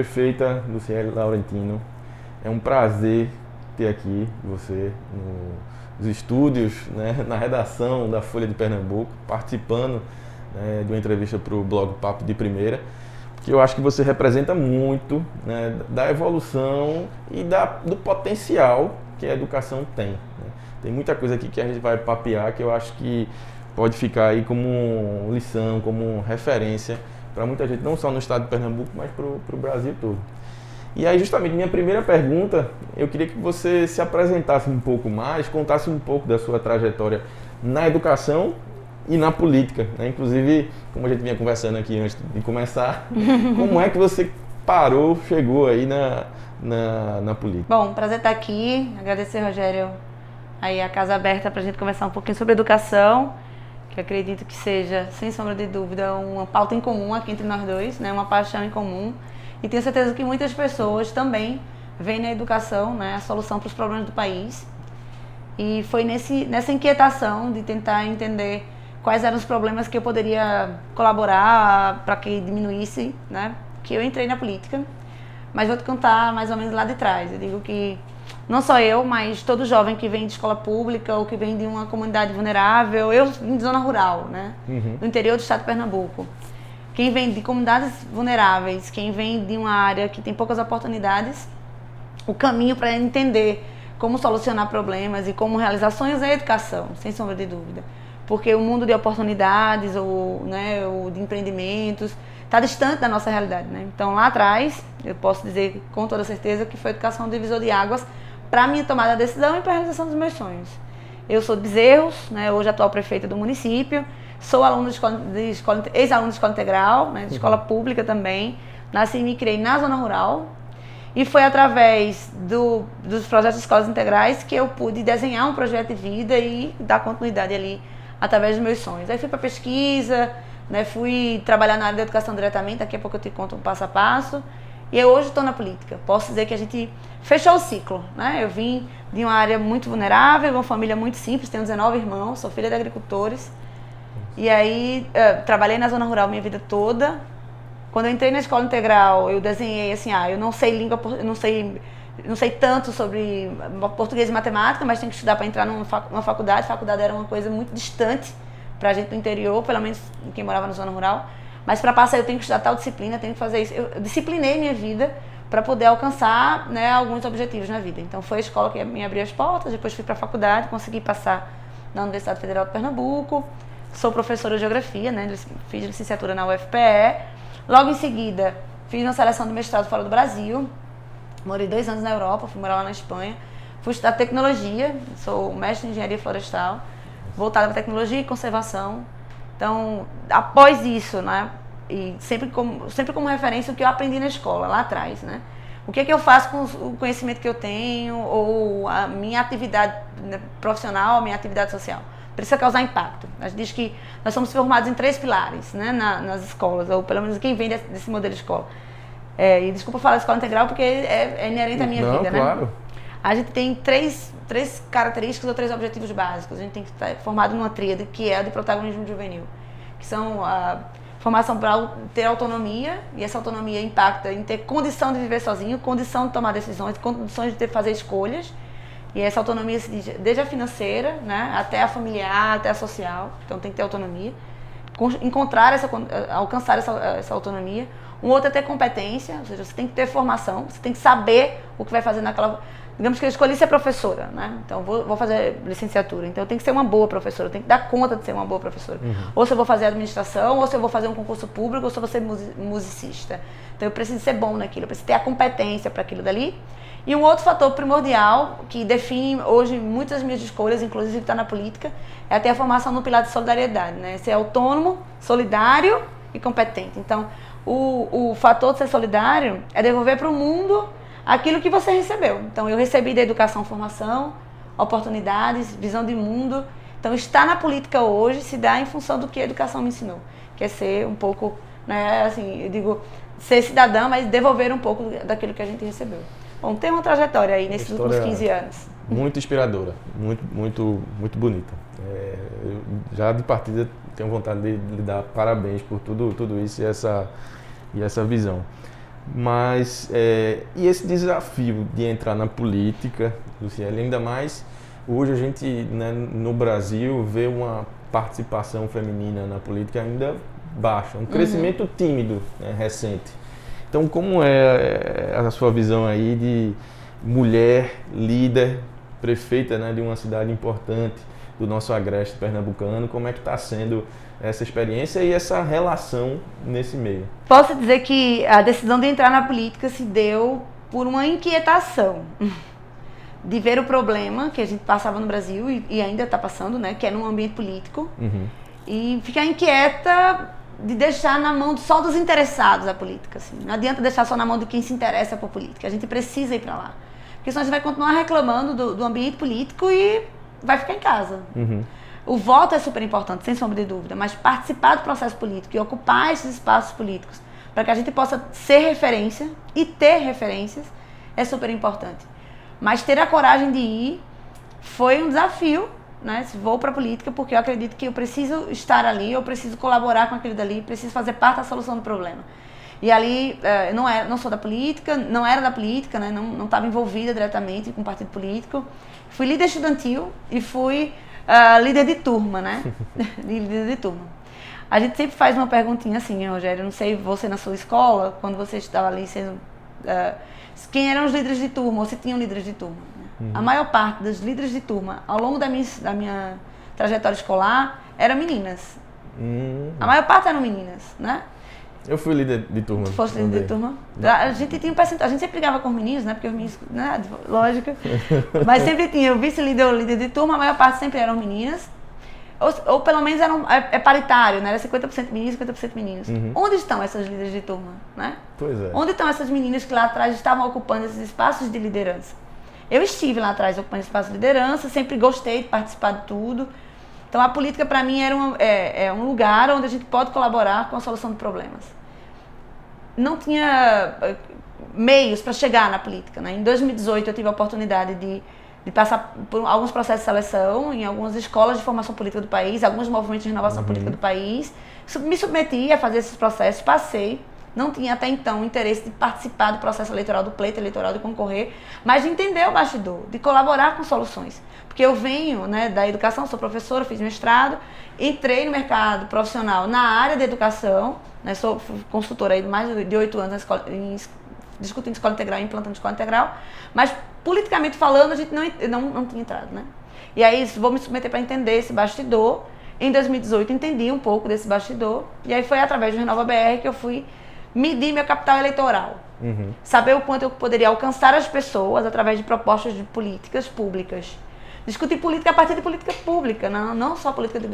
prefeita Luciele Laurentino, é um prazer ter aqui você nos estúdios, né, na redação da Folha de Pernambuco, participando, né, de uma entrevista para o blog Papo de Primeira, que eu acho que você representa muito, né, da evolução e do potencial que a educação tem, né? Tem muita coisa aqui que a gente vai papear que eu acho que pode ficar aí como lição, como referência para muita gente, não só no estado de Pernambuco, mas para o Brasil todo. E aí, justamente, minha primeira pergunta, eu queria que você se apresentasse um pouco mais, contasse um pouco da sua trajetória na educação e na política, né? Inclusive, como a gente vinha conversando aqui antes de começar, como é que você chegou aí na política? Bom, prazer estar aqui, agradecer, Rogério, aí a casa aberta para a gente conversar um pouquinho sobre educação, que eu acredito que seja, sem sombra de dúvida, uma pauta em comum aqui entre nós dois, né? Uma paixão em comum. E tenho certeza que muitas pessoas também veem na educação, né, a solução para os problemas do país. E foi nessa inquietação de tentar entender quais eram os problemas que eu poderia colaborar para que diminuísse, né, que eu entrei na política. Mas vou te contar mais ou menos lá de trás. Eu digo que não só eu, mas todo jovem que vem de escola pública ou que vem de uma comunidade vulnerável, eu vim de zona rural, né, do interior do estado de Pernambuco. Quem vem de comunidades vulneráveis, quem vem de uma área que tem poucas oportunidades, o caminho para entender como solucionar problemas e como realizar sonhos é a educação, sem sombra de dúvida. Porque o mundo de oportunidades ou de empreendimentos está distante da nossa realidade, né? Então, lá atrás, eu posso dizer com toda certeza que foi a educação um divisor de águas para a minha tomada de decisão e para a realização dos meus sonhos. Eu sou de Bezerros, né, hoje atual prefeita do município. Sou aluno ex-aluno de escola integral, né, de escola pública também. Nasci e me criei na zona rural. E foi através dos projetos de escolas integrais que eu pude desenhar um projeto de vida e dar continuidade ali através dos meus sonhos. Aí fui para pesquisa, né, fui trabalhar na área da educação diretamente, daqui a pouco eu te conto um passo a passo. E eu hoje estou na política. Posso dizer que a gente fechou o ciclo, né? Eu vim de uma área muito vulnerável, uma família muito simples, tenho 19 irmãos, sou filha de agricultores. E aí, trabalhei na zona rural minha vida toda. Quando eu entrei na escola integral, eu desenhei assim, eu não sei língua, não sei tanto sobre português e matemática, mas tenho que estudar para entrar numa faculdade. A faculdade era uma coisa muito distante para a gente do interior, pelo menos quem morava na zona rural. Mas para passar eu tenho que estudar tal disciplina, tenho que fazer isso. Eu disciplinei minha vida para poder alcançar, né, alguns objetivos na vida. Então foi a escola que me abriu as portas, depois fui para a faculdade, consegui passar na Universidade Federal de Pernambuco. Sou professora de geografia, né? Fiz licenciatura na UFPE. Logo em seguida, fiz uma seleção de mestrado fora do Brasil. Morei 2 anos na Europa, fui morar lá na Espanha. Fui estudar tecnologia, sou mestre em engenharia florestal, voltada para tecnologia e conservação. Então, após isso, né? E sempre como referência o que eu aprendi na escola, lá atrás, né? O que é que eu faço com o conhecimento que eu tenho ou a minha atividade, né, profissional, a minha atividade social? Precisa causar impacto. A gente diz que nós somos formados em 3 pilares, né, nas escolas, ou pelo menos quem vem desse modelo de escola. E desculpa falar de escola integral porque é inerente à minha vida, claro, né? A gente tem três características ou 3 objetivos básicos. A gente tem que estar formado numa tríade, que é a de protagonismo juvenil, que são a formação para ter autonomia, e essa autonomia impacta em ter condição de viver sozinho, condição de tomar decisões, condições de fazer escolhas. E essa autonomia se diz desde a financeira, né, até a familiar, até a social. Então tem que ter autonomia. Alcançar essa autonomia. Um outro é ter competência, ou seja, você tem que ter formação, você tem que saber o que vai fazer naquela... Digamos que eu escolhi ser professora, né? Então vou fazer licenciatura. Então eu tenho que ser uma boa professora, eu tenho que dar conta de ser uma boa professora. Ou se eu vou fazer administração, ou se eu vou fazer um concurso público, ou se eu vou ser musicista. Então eu preciso ser bom naquilo, eu preciso ter a competência para aquilo dali. E um outro fator primordial, que define hoje muitas das minhas escolhas, inclusive está na política, é ter a formação no pilar de solidariedade, né? Ser autônomo, solidário e competente. Então, o fator de ser solidário é devolver para o mundo aquilo que você recebeu. Então, eu recebi da educação, formação, oportunidades, visão de mundo. Então, estar na política hoje se dá em função do que a educação me ensinou, que é ser um pouco, né, assim, eu digo, ser cidadã, mas devolver um pouco daquilo que a gente recebeu. Bom, tem uma trajetória aí nesses últimos 15 anos. Muito inspiradora, muito bonita. Eu já de partida tenho vontade de lhe dar parabéns por tudo isso e essa visão. Mas, e esse desafio de entrar na política, Luciele, ainda mais hoje a gente, né, no Brasil, vê uma participação feminina na política ainda baixa, um crescimento tímido, né, recente. Então, como é a sua visão aí de mulher, líder, prefeita, né, de uma cidade importante do nosso agreste pernambucano, como é que está sendo essa experiência e essa relação nesse meio? Posso dizer que a decisão de entrar na política se deu por uma inquietação de ver o problema que a gente passava no Brasil e ainda está passando, né, que é num ambiente político, e ficar inquieta de deixar na mão só dos interessados a política. Assim. Não adianta deixar só na mão de quem se interessa por política, a gente precisa ir para lá. Porque senão a gente vai continuar reclamando do ambiente político e vai ficar em casa. O voto é super importante, sem sombra de dúvida, mas participar do processo político e ocupar esses espaços políticos para que a gente possa ser referência e ter referências é super importante. Mas ter a coragem de ir foi um desafio, né? Vou para a política porque eu acredito que eu preciso estar ali, eu preciso colaborar com aquilo dali, preciso fazer parte da solução do problema. E ali, não sou da política, não era da política, né? Não estava envolvida diretamente com o partido político. Fui líder estudantil e fui líder de turma, né? Líder de turma. A gente sempre faz uma perguntinha assim, Rogério, não sei você na sua escola, quando você estava ali sendo... quem eram os líderes de turma, ou se tinham líderes de turma. Né? A maior parte dos líderes de turma, ao longo da minha trajetória escolar, eram meninas. A maior parte eram meninas, né? Eu fui líder de turma. Tu fosse líder de turma? A gente tinha um percentual, a gente sempre brigava com os meninos, né? Porque os meninos, né? Lógica. Mas sempre tinha o vice-líder ou líder de turma, a maior parte sempre eram meninas. Ou pelo menos é paritário, né? Era 50% meninos e 50% meninos. Onde estão essas líderes de turma, né? Pois é. Onde estão essas meninas que lá atrás estavam ocupando esses espaços de liderança? Eu estive lá atrás ocupando espaços de liderança, sempre gostei de participar de tudo. Então a política para mim era um lugar onde a gente pode colaborar com a solução de problemas. Não tinha meios para chegar na política, né? Em 2018 eu tive a oportunidade de passar por alguns processos de seleção em algumas escolas de formação política do país, alguns movimentos de renovação política do país. Me submeti a fazer esses processos, passei. Não tinha até então interesse de participar do processo eleitoral, do pleito eleitoral, de concorrer, mas de entender o bastidor, de colaborar com soluções. Porque eu venho, né, da educação, sou professora, fiz mestrado, entrei no mercado profissional na área de educação, né, sou consultora aí de mais de 8 anos discutindo escola integral e implantando escola integral, mas politicamente falando a gente não tinha entrado, né? E aí vou me submeter para entender esse bastidor. Em 2018 entendi um pouco desse bastidor e aí foi através do Renova BR que eu fui medir meu capital eleitoral. Saber o quanto eu poderia alcançar as pessoas através de propostas de políticas públicas. Discutir política a partir de política pública, não só política de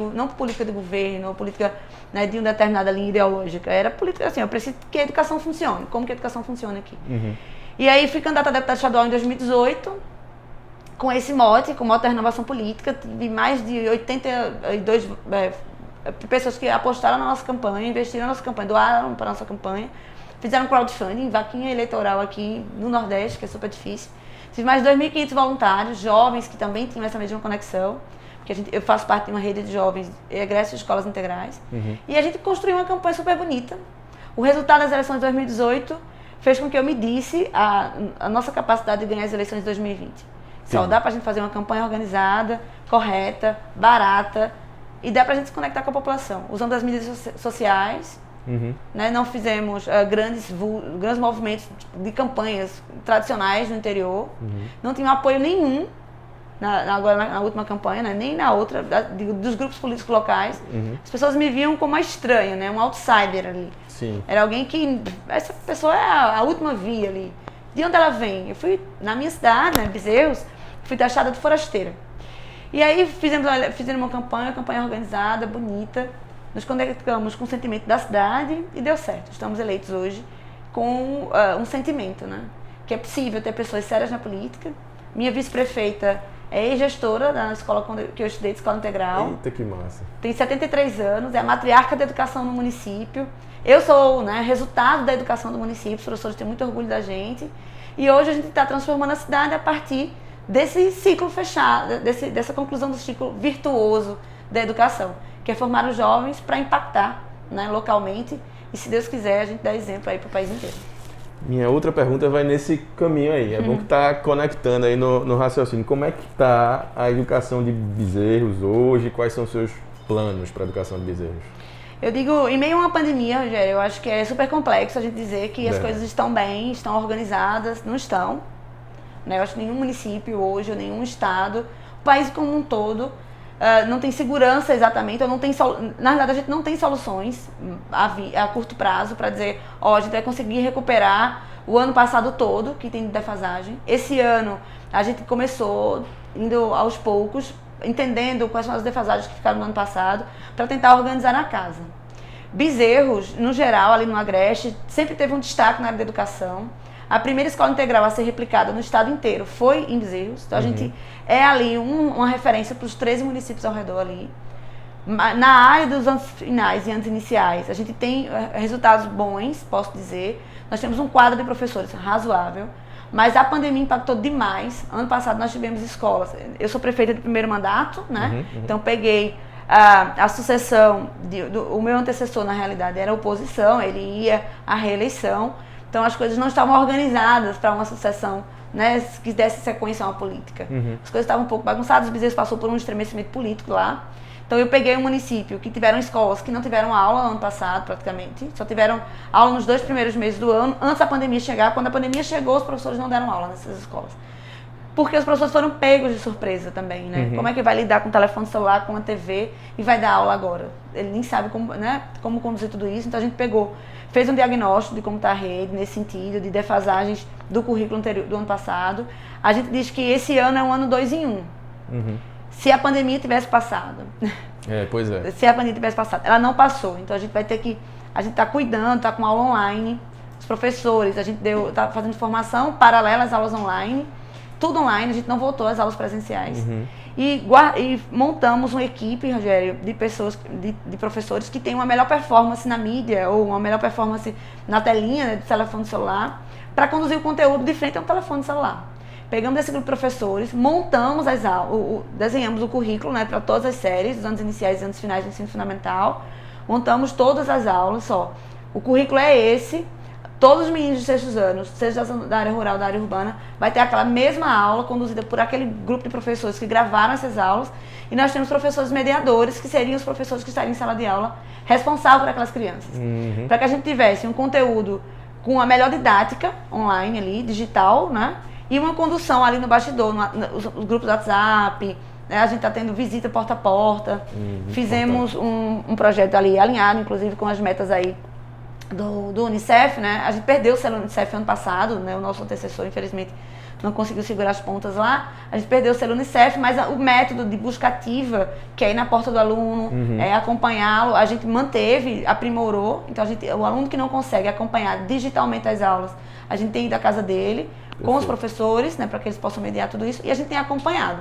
governo, ou política, né, de uma determinada linha ideológica. Era política assim, eu preciso que a educação funcione, como que a educação funciona aqui. E aí fui candidata a deputada estadual em 2018, com esse mote, com o mote da renovação política. Tive mais de 82 pessoas que apostaram na nossa campanha, investiram na nossa campanha, doaram para a nossa campanha, fizeram crowdfunding, vaquinha eleitoral aqui no Nordeste, que é super difícil. Tive mais de 2.500 voluntários, jovens que também tinham essa mesma conexão, porque eu faço parte de uma rede de jovens egressos de escolas integrais, e a gente construiu uma campanha super bonita. O resultado das eleições de 2018 fez com que eu medisse a nossa capacidade de ganhar as eleições de 2020. Só dá pra gente fazer uma campanha organizada, correta, barata, e dá pra gente se conectar com a população, usando as mídias sociais. Né? Não fizemos grandes movimentos de campanhas tradicionais no interior. Não tinha apoio nenhum na última campanha, né? Nem na outra, dos grupos políticos locais. As pessoas me viam como uma estranha, né? Um outsider ali. Sim. Era alguém que... Essa pessoa é a última via ali. De onde ela vem? Eu fui na minha cidade, né? Bezerros, fui taxada de forasteira. E aí fizemos uma campanha organizada, bonita. Nos conectamos com o sentimento da cidade e deu certo. Estamos eleitos hoje com um sentimento, né? Que é possível ter pessoas sérias na política. Minha vice-prefeita é ex-gestora da escola que eu estudei, de escola integral. Eita, que massa. Tem 73 anos, é a matriarca da educação no município. Eu sou, né, resultado da educação do município, os professores têm muito orgulho da gente. E hoje a gente está transformando a cidade a partir desse ciclo fechado, dessa conclusão do ciclo virtuoso da educação, que é formar os jovens para impactar, né, localmente, e se Deus quiser a gente dá exemplo aí para o país inteiro. Minha outra pergunta vai nesse caminho aí. É bom que tá conectando aí no raciocínio. Como é que está a educação de bezerros hoje? Quais são os seus planos para a educação de bezerros? Eu digo, em meio a uma pandemia, Rogério, eu acho que é super complexo a gente dizer que as coisas estão bem, estão organizadas, não estão. Né? Eu acho que nenhum município hoje, ou nenhum estado, o país como um todo, não tem segurança exatamente, ou não tem na verdade a gente não tem soluções a curto prazo para dizer, a gente vai conseguir recuperar o ano passado todo, que tem de defasagem. Esse ano a gente começou indo aos poucos, entendendo quais são as defasagens que ficaram no ano passado, para tentar organizar na casa. Bezerros, no geral, ali no Agreste, sempre teve um destaque na área da educação. A primeira escola integral a ser replicada no estado inteiro foi em Bezerros. Então a gente é ali uma referência para os 13 municípios ao redor ali. Na área dos anos finais e anos iniciais, a gente tem resultados bons, posso dizer. Nós temos um quadro de professores razoável, mas a pandemia impactou demais. Ano passado nós tivemos escolas. Eu sou prefeita de primeiro mandato, né? Então peguei a sucessão, o meu antecessor na realidade era a oposição, ele ia à reeleição. Então as coisas não estavam organizadas para uma sucessão, né, que desse sequência a uma política. As coisas estavam um pouco bagunçadas, o Bezerros passou por um estremecimento político lá. Então eu peguei um município que tiveram escolas que não tiveram aula ano passado praticamente, só tiveram aula nos 2 primeiros meses do ano, antes da pandemia chegar. Quando a pandemia chegou, os professores não deram aula nessas escolas. Porque os professores foram pegos de surpresa também, né? Como é que vai lidar com o telefone celular, com a TV e vai dar aula agora? Ele nem sabe como, né, como conduzir tudo isso, então a gente fez um diagnóstico de como está a rede, nesse sentido, de defasagens do currículo anterior, do ano passado. A gente diz que esse ano é um ano 2 em 1. Se a pandemia tivesse passado. Pois é. Se a pandemia tivesse passado. Ela não passou, então a gente vai ter que... A gente está cuidando, está com aula online, os professores, a gente está fazendo formação paralela às aulas online, tudo online, a gente não voltou às aulas presenciais. E montamos uma equipe, Rogério, de pessoas, de professores que têm uma melhor performance na mídia ou uma melhor performance na telinha, né, do telefone celular, para conduzir o conteúdo de frente ao telefone celular. Pegamos esse grupo de professores, montamos as aulas, desenhamos o currículo, né, para todas as séries, dos anos iniciais e anos finais do ensino fundamental, montamos todas as aulas, o currículo é esse. Todos os meninos de 6º anos, seja da área rural, da área urbana, vai ter aquela mesma aula conduzida por aquele grupo de professores que gravaram essas aulas. E nós temos professores mediadores, que seriam os professores que estariam em sala de aula, responsáveis por aquelas crianças. Para que a gente tivesse um conteúdo com a melhor didática online ali, digital, né? E uma condução ali no bastidor, os grupos do WhatsApp, né? A gente está tendo visita porta a porta. Fizemos um projeto ali alinhado, inclusive com as metas aí do Unicef, né? A gente perdeu o selo Unicef ano passado, né? O nosso antecessor, infelizmente, não conseguiu segurar as pontas lá. A gente perdeu o selo Unicef, mas o método de busca ativa, que é ir na porta do aluno, é acompanhá-lo, a gente manteve, aprimorou. Então, o aluno que não consegue acompanhar digitalmente as aulas, a gente tem ido à casa dele, com os professores, né? Para que eles possam mediar tudo isso, e a gente tem acompanhado.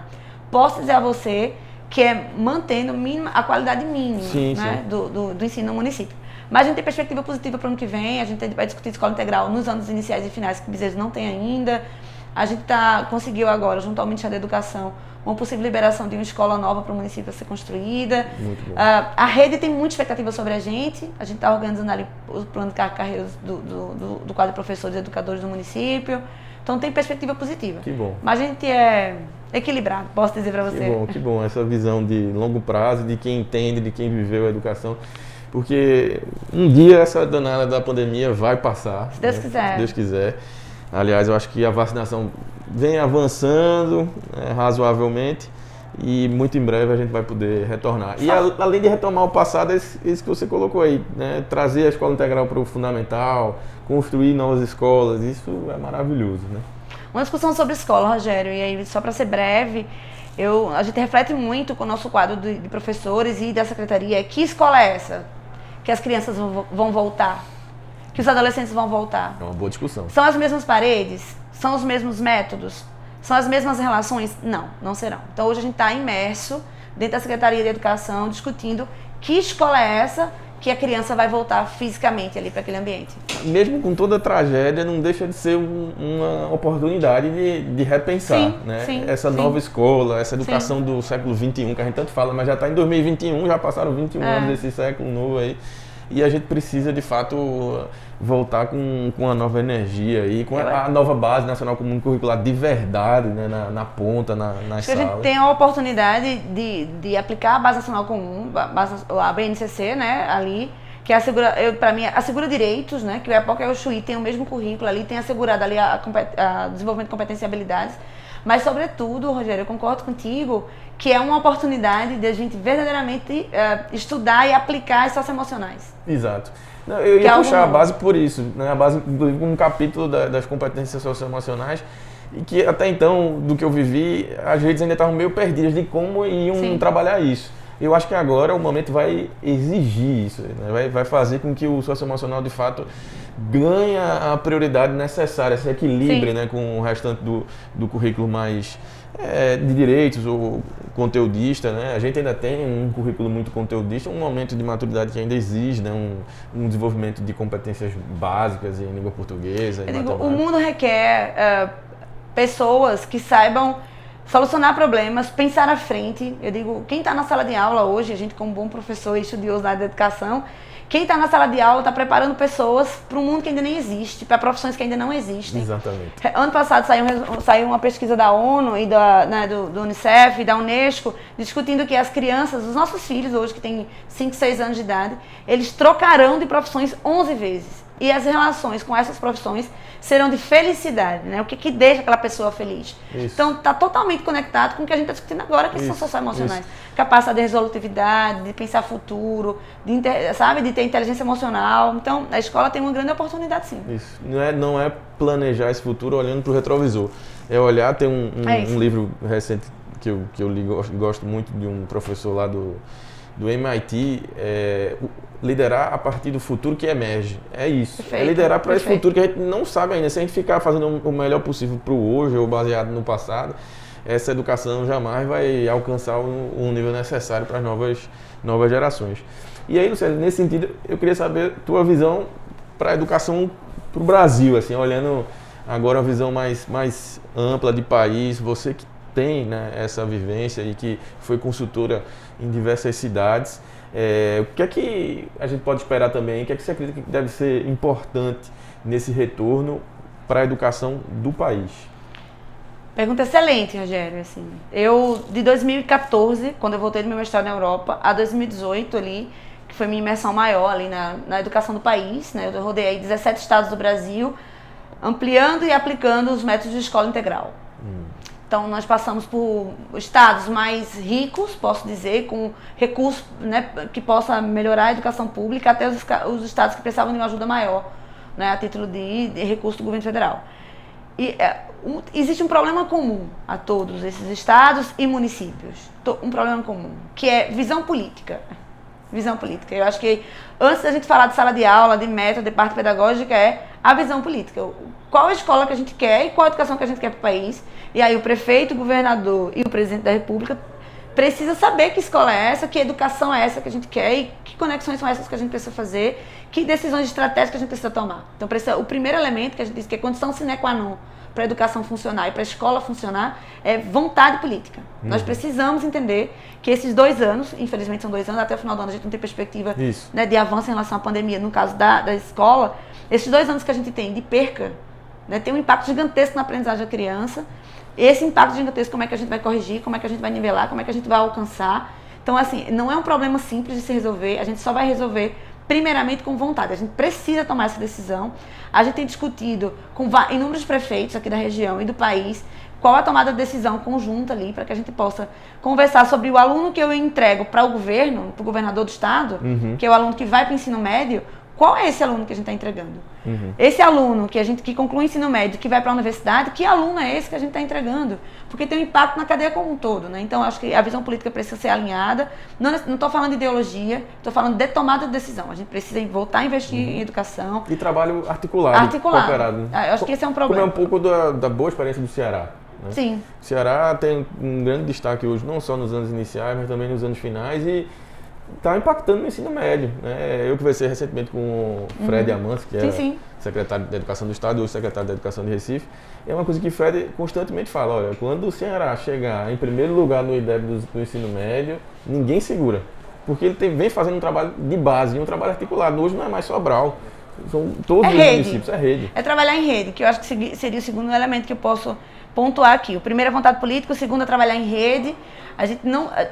Posso dizer a você que é mantendo a qualidade mínima, né? Do ensino no município. Mas a gente tem perspectiva positiva para o ano que vem, a gente vai discutir escola integral nos anos iniciais e finais, que Bezerros não tem ainda. A gente conseguiu agora, junto ao Ministério da Educação, uma possível liberação de uma escola nova para o município a ser construída. Muito bom. A rede tem muita expectativa sobre a gente está organizando ali o plano de carreiras do quadro de professores e educadores do município. Então tem perspectiva positiva. Que bom. Mas a gente é equilibrado, posso dizer para você. Que bom, essa visão de longo prazo, de quem entende, de quem viveu a educação. Porque um dia essa danada da pandemia vai passar. Se Deus quiser. Se Deus quiser. Aliás, eu acho que a vacinação vem avançando razoavelmente e muito em breve a gente vai poder retornar. E além de retomar o passado, é isso que você colocou aí, né? Trazer a escola integral para o fundamental, construir novas escolas, isso é maravilhoso, né? Uma discussão sobre escola, Rogério, e aí só para ser breve, a gente reflete muito com o nosso quadro de professores e da secretaria, que escola é essa? Que as crianças vão voltar, que os adolescentes vão voltar. É uma boa discussão. São as mesmas paredes? São os mesmos métodos? São as mesmas relações? Não, não serão. Então hoje a gente está imerso dentro da Secretaria de Educação, discutindo que escola é essa que a criança vai voltar fisicamente ali para aquele ambiente. Mesmo com toda a tragédia, não deixa de ser uma oportunidade de repensar, né? Essa nova escola, essa educação do século XXI, que a gente tanto fala, mas já está em 2021, já passaram 21 anos desse século novo aí. e a gente precisa, de fato, voltar com uma nova energia e com a nova base nacional comum curricular de verdade, né, na ponta, nas salas. A gente tem a oportunidade de aplicar a base nacional comum, a BNCC, né, ali, que para mim assegura direitos, né, que o EPOC e o Chuí tem o mesmo currículo ali, tem assegurado ali a desenvolvimento de competências e habilidades, mas sobretudo, Rogério, eu concordo contigo, que é uma oportunidade de a gente verdadeiramente estudar e aplicar as socioemocionais. Exato. Não, eu ia puxar a base por isso, né, a base inclusive como um capítulo das competências socioemocionais, e que até então, do que eu vivi, as redes ainda estavam meio perdidas de como iam trabalhar isso. Eu acho que agora o momento vai exigir isso, né? Vai fazer com que o socioemocional, de fato, ganhe a prioridade necessária, esse equilíbrio, né, com o restante do currículo mais de direitos ou conteudista, né? A gente ainda tem um currículo muito conteudista, um momento de maturidade que ainda exige, né, um desenvolvimento de competências básicas em língua portuguesa. O mundo requer pessoas que saibam solucionar problemas, pensar à frente. Eu digo, quem está na sala de aula hoje, a gente como bom professor e estudioso da área da educação, quem está na sala de aula está preparando pessoas para um mundo que ainda nem existe, para profissões que ainda não existem. Exatamente. Ano passado saiu uma pesquisa da ONU e do Unicef e da Unesco discutindo que as crianças, os nossos filhos hoje que têm 5, 6 anos de idade, eles trocarão de profissões 11 vezes. E as relações com essas profissões serão de felicidade, né? O que deixa aquela pessoa feliz. Isso. Então, está totalmente conectado com o que a gente está discutindo agora, que são socioemocionais. Capacidade de resolutividade, de pensar futuro, de ter inteligência emocional. Então, a escola tem uma grande oportunidade, sim. Isso. Não é planejar esse futuro olhando para o retrovisor. É olhar, tem um livro recente que eu li, gosto muito, de um professor lá do MIT, liderar a partir do futuro que emerge. É isso. Perfeito, é liderar para esse futuro que a gente não sabe ainda. Se a gente ficar fazendo o melhor possível para o hoje ou baseado no passado, essa educação jamais vai alcançar o nível necessário para as novas gerações. E aí, Luciano, nesse sentido, eu queria saber tua visão para a educação para o Brasil, assim, olhando agora uma visão mais ampla de país, você que tem, né, essa vivência e que foi consultora em diversas cidades. O que é que a gente pode esperar também? O que é que você acredita que deve ser importante nesse retorno para a educação do país? Pergunta excelente, Rogério. Assim, eu, de 2014, quando eu voltei do meu mestrado na Europa, a 2018 ali, que foi minha imersão maior ali na educação do país, né? Eu rodei aí 17 estados do Brasil, ampliando e aplicando os métodos de escola integral. Então, nós passamos por estados mais ricos, posso dizer, com recursos, né, que possa melhorar a educação pública, até os estados que precisavam de uma ajuda maior, né, a título de recurso do governo federal. E existe um problema comum a todos esses estados e municípios, um problema comum, que é visão política. Visão política. Eu acho que antes da gente falar de sala de aula, de método, de parte pedagógica, é a visão política. Qual a escola que a gente quer e qual a educação que a gente quer para o país. E aí o prefeito, o governador e o presidente da República precisa saber que escola é essa, que educação é essa que a gente quer e que conexões são essas que a gente precisa fazer, que decisões estratégicas a gente precisa tomar. Então, o primeiro elemento que a gente diz que é condição sine qua non para a educação funcionar e para a escola funcionar é vontade política. Nós precisamos entender que esses 2 anos, infelizmente são 2 anos, até o final do ano a gente não tem perspectiva, né, de avanço em relação à pandemia, no caso da escola, esses 2 anos que a gente tem de perca, né, tem um impacto gigantesco na aprendizagem da criança. Esse impacto gigantesco, como é que a gente vai corrigir, como é que a gente vai nivelar, como é que a gente vai alcançar. Então, assim, não é um problema simples de se resolver, a gente só vai resolver primeiramente com vontade. A gente precisa tomar essa decisão. A gente tem discutido com inúmeros prefeitos aqui da região e do país qual a tomada de decisão conjunta ali para que a gente possa conversar sobre o aluno que eu entrego para o governo, para o governador do estado, que é o aluno que vai para o ensino médio. Qual é esse aluno que a gente está entregando? Esse aluno que conclui o ensino médio, que vai para a universidade, que aluno é esse que a gente está entregando? Porque tem um impacto na cadeia como um todo, né? Então, acho que a visão política precisa ser alinhada. Não estou falando de ideologia, estou falando de tomada de decisão. A gente precisa voltar a investir em educação. E trabalho articulado. Cooperado. Eu acho que esse é um problema. Como é um pouco da boa experiência do Ceará. Né? Sim. O Ceará tem um grande destaque hoje, não só nos anos iniciais, mas também nos anos finais. E está impactando no ensino médio, né? Eu conversei recentemente com o Fred Amance, que é secretário de Educação do Estado e o secretário de Educação de Recife. É uma coisa que o Fred constantemente fala, olha, quando o Ceará chegar em primeiro lugar no IDEB do ensino médio, ninguém segura. Porque ele vem fazendo um trabalho de base, um trabalho articulado. Hoje não é mais Sobral, são todos os municípios, é rede. É trabalhar em rede, que eu acho que seria o segundo elemento que eu posso pontuar aqui. O primeiro é vontade política, o segundo é trabalhar em rede.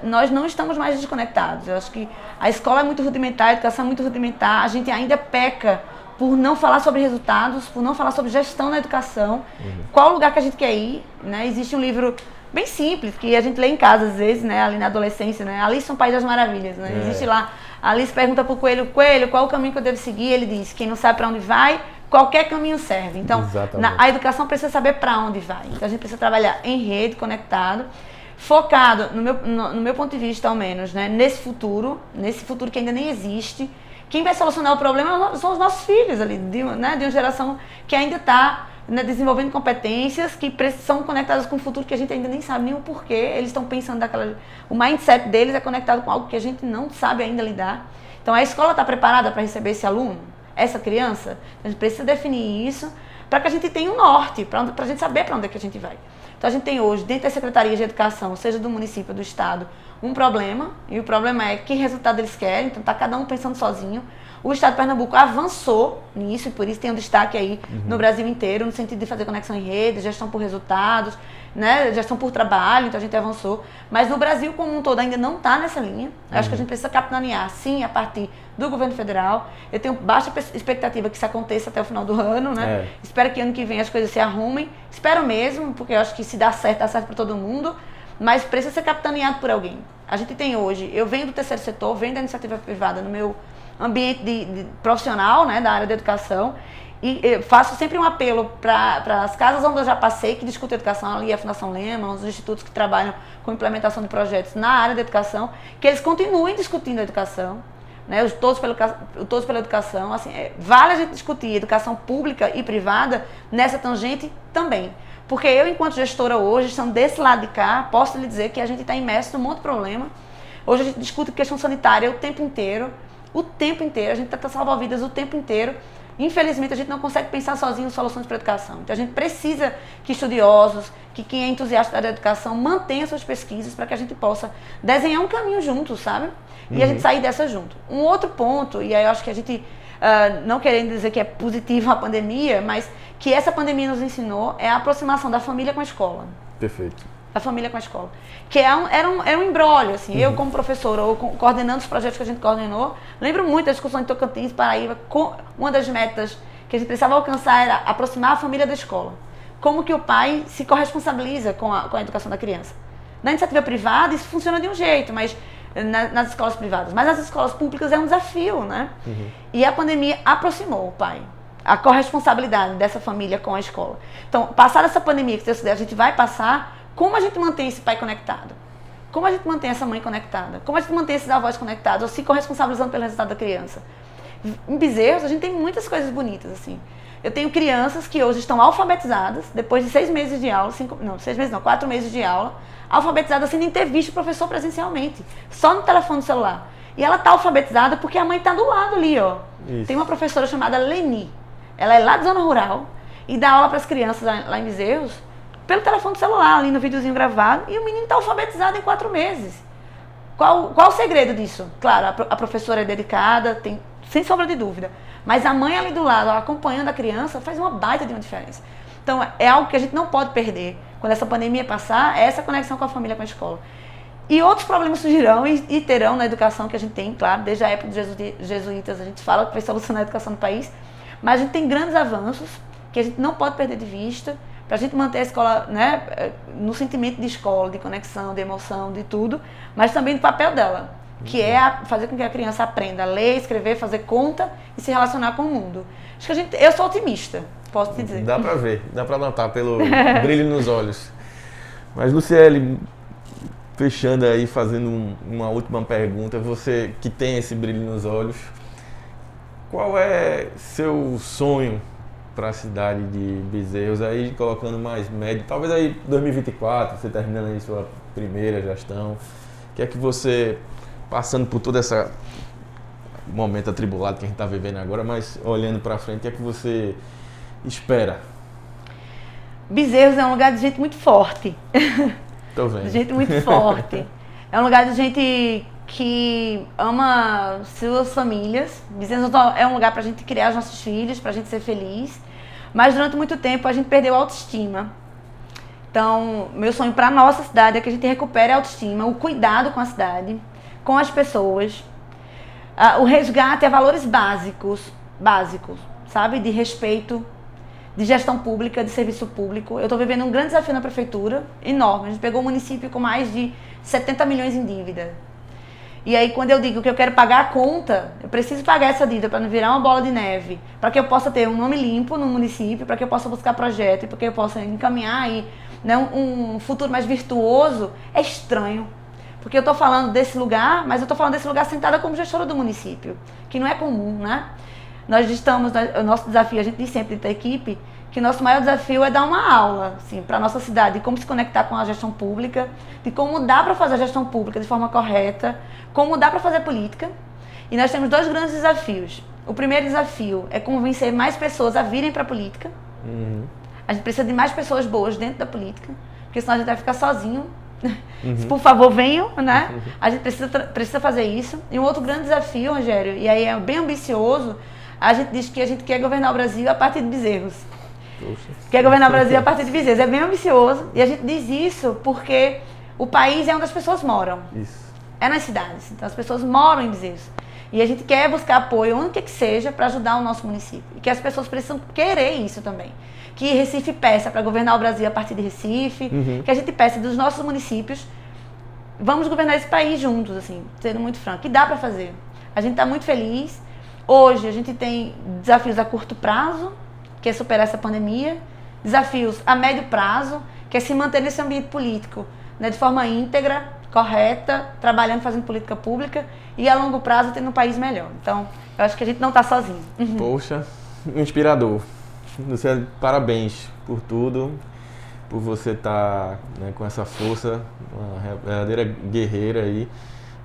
Nós não estamos mais desconectados. Eu acho que a escola é muito rudimentar, a educação é muito rudimentar, a gente ainda peca por não falar sobre resultados, por não falar sobre gestão na educação. Qual o lugar que a gente quer ir, né? Existe um livro bem simples, que a gente lê em casa às vezes, né? Ali na adolescência, né? Alice no País das Maravilhas, né? Existe lá, a Alice pergunta pro Coelho, qual o caminho que eu devo seguir? Ele diz, quem não sabe para onde vai, qualquer caminho serve. Então, a educação precisa saber para onde vai. Então, a gente precisa trabalhar em rede, conectado, focado, no meu ponto de vista, ao menos, né? Nesse futuro que ainda nem existe. Quem vai solucionar o problema são os nossos filhos ali, de uma geração que ainda está, né, desenvolvendo competências que são conectadas com o futuro que a gente ainda nem sabe nem o porquê. Eles estão pensando o mindset deles é conectado com algo que a gente não sabe ainda lidar. Então a escola está preparada para receber esse aluno, essa criança? A gente precisa definir isso para que a gente tenha um norte, para a gente saber para onde é que a gente vai. Então a gente tem hoje, dentro das secretarias de educação, seja do município, do estado, um problema, e o problema é que resultado eles querem, então está cada um pensando sozinho. O estado de Pernambuco avançou nisso, e por isso tem um destaque aí no Brasil inteiro, no sentido de fazer conexão em rede, gestão por resultados, né, gestão por trabalho, então a gente avançou. Mas no Brasil como um todo ainda não está nessa linha. Eu acho que a gente precisa capitanear, sim, a partir do governo federal. Eu tenho baixa expectativa que isso aconteça até o final do ano, né? Espero que ano que vem as coisas se arrumem. Espero mesmo, porque eu acho que se dá certo para todo mundo. Mas precisa ser capitaneado por alguém. A gente tem hoje, eu venho do terceiro setor, venho da iniciativa privada no meu ambiente de profissional, né, da área da educação, e eu faço sempre um apelo para as casas onde eu já passei, que discutem educação, ali a Fundação Lema, os institutos que trabalham com implementação de projetos na área da educação, que eles continuem discutindo a educação, né, todos pela educação. Assim, vale a gente discutir educação pública e privada nessa tangente também. Porque eu, enquanto gestora hoje, estando desse lado de cá, posso lhe dizer que a gente está imerso num monte de problema. Hoje a gente discute questão sanitária o tempo inteiro, a gente tenta salvar vidas o tempo inteiro. Infelizmente, a gente não consegue pensar sozinho em soluções para a educação. Então, a gente precisa que estudiosos, que quem é entusiasta da educação, mantenha suas pesquisas para que a gente possa desenhar um caminho juntos, sabe? E a gente sair dessa junto. Um outro ponto, e aí eu acho que a gente, não querendo dizer que é positivo a pandemia, mas que essa pandemia nos ensinou é a aproximação da família com a escola. Perfeito. Da família com a escola. Que era um embrólio, assim. Eu, como professora, ou coordenando os projetos que a gente coordenou, lembro muito da discussão em Tocantins, Paraíba. Uma das metas que a gente precisava alcançar era aproximar a família da escola. Como que o pai se corresponsabiliza com a educação da criança. Na iniciativa privada, isso funciona de um jeito, mas nas escolas privadas. Mas nas escolas públicas é um desafio, né? E a pandemia aproximou o pai. A corresponsabilidade dessa família com a escola. Então, passada essa pandemia, que a gente vai passar, como a gente mantém esse pai conectado? Como a gente mantém essa mãe conectada? Como a gente mantém esses avós conectados, ou se corresponsabilizando pelo resultado da criança? Em Bezerros, a gente tem muitas coisas bonitas, assim. Eu tenho crianças que hoje estão alfabetizadas, depois de 6 meses de aula, 4 meses de aula, alfabetizadas sem nem ter visto o professor presencialmente, só no telefone celular. E ela está alfabetizada porque a mãe está do lado ali, ó. Isso. Tem uma professora chamada Leni, ela é lá de zona rural e dá aula para as crianças lá em Bezerros pelo telefone celular, ali no videozinho gravado, e o menino está alfabetizado em 4 meses. Qual o segredo disso? Claro, a professora é dedicada, sem sombra de dúvida, mas a mãe ali do lado, acompanhando a criança, faz uma baita de uma diferença. Então, é algo que a gente não pode perder. Quando essa pandemia passar, é essa conexão com a família, com a escola. E outros problemas surgirão e terão na educação que a gente tem, claro, desde a época dos jesuítas, a gente fala que vai solucionar a educação do país, mas a gente tem grandes avanços que a gente não pode perder de vista, para a gente manter a escola, né, no sentimento de escola, de conexão, de emoção, de tudo, mas também do papel dela, que é fazer com que a criança aprenda a ler, escrever, fazer conta e se relacionar com o mundo. Acho que eu sou otimista, posso te dizer. Dá para ver, dá para notar pelo brilho nos olhos. Mas, Luciele, fechando aí, fazendo uma última pergunta, você que tem esse brilho nos olhos, qual é seu sonho para a cidade de Bezerros, aí colocando mais médio, talvez aí 2024, você terminando aí sua primeira gestão, que é que você, passando por todo esse momento atribulado que a gente está vivendo agora, mas olhando para frente, o que é que você espera? Bezerros é um lugar de gente muito forte. Tô vendo. De gente muito forte. É um lugar de gente que ama suas famílias. Bezerros é um lugar para a gente criar os nossos filhos, para a gente ser feliz. Mas durante muito tempo a gente perdeu a autoestima. Então, meu sonho para a nossa cidade é que a gente recupere a autoestima, o cuidado com a cidade, com as pessoas, o resgate a valores básicos, sabe? De respeito, de gestão pública, de serviço público. Eu estou vivendo um grande desafio na prefeitura, enorme. A gente pegou um município com mais de 70 milhões em dívida. E aí, quando eu digo que eu quero pagar a conta, eu preciso pagar essa dívida para não virar uma bola de neve, para que eu possa ter um nome limpo no município, para que eu possa buscar projeto e para que eu possa encaminhar aí, né, um futuro mais virtuoso. É estranho, porque eu estou falando desse lugar, mas eu estou falando desse lugar sentada como gestora do município, que não é comum, né? O nosso desafio, a gente diz sempre da equipe, que o nosso maior desafio é dar uma aula assim, para a nossa cidade, de como se conectar com a gestão pública, de como dá para fazer a gestão pública de forma correta, como dá para fazer política. E nós temos 2 grandes desafios. O primeiro desafio é convencer mais pessoas a virem para a política. A gente precisa de mais pessoas boas dentro da política, porque senão a gente vai ficar sozinho. Por favor, venham, né? A gente precisa fazer isso. E um outro grande desafio, Rogério, e aí é bem ambicioso, a gente diz que a gente quer governar o Brasil a partir de Bezerros. Quer governar o Brasil a partir de Bezerros. É bem ambicioso. E a gente diz isso porque o país é onde as pessoas moram. Isso. É nas cidades. Então as pessoas moram em Bezerros. E a gente quer buscar apoio, onde quer que seja, para ajudar o nosso município. E que as pessoas precisam querer isso também. Que Recife peça para governar o Brasil a partir de Recife. Que a gente peça dos nossos municípios. Vamos governar esse país juntos, assim, sendo muito franco. E dá para fazer. A gente está muito feliz. Hoje a gente tem desafios a curto prazo, que é superar essa pandemia, desafios a médio prazo, que é se manter nesse ambiente político, né, de forma íntegra, correta, trabalhando, fazendo política pública, e a longo prazo tendo um país melhor. Então, eu acho que a gente não está sozinho. Poxa, inspirador. Luciane, parabéns por tudo, por você estar, né, com essa força, uma verdadeira guerreira aí.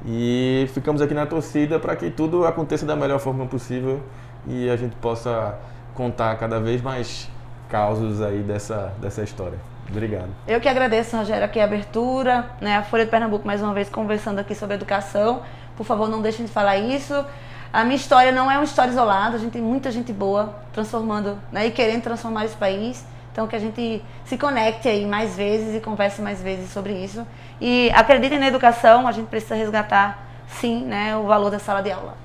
E ficamos aqui na torcida para que tudo aconteça da melhor forma possível e a gente possa contar cada vez mais causos aí dessa história. Obrigado. Eu que agradeço, Rogério, aqui a abertura, né, a Folha de Pernambuco mais uma vez conversando aqui sobre educação. Por favor, não deixem de falar isso. A minha história não é uma história isolada, a gente tem muita gente boa transformando, né, e querendo transformar esse país. Então, que a gente se conecte aí mais vezes e converse mais vezes sobre isso. E acreditem na educação, a gente precisa resgatar, sim, né, o valor da sala de aula.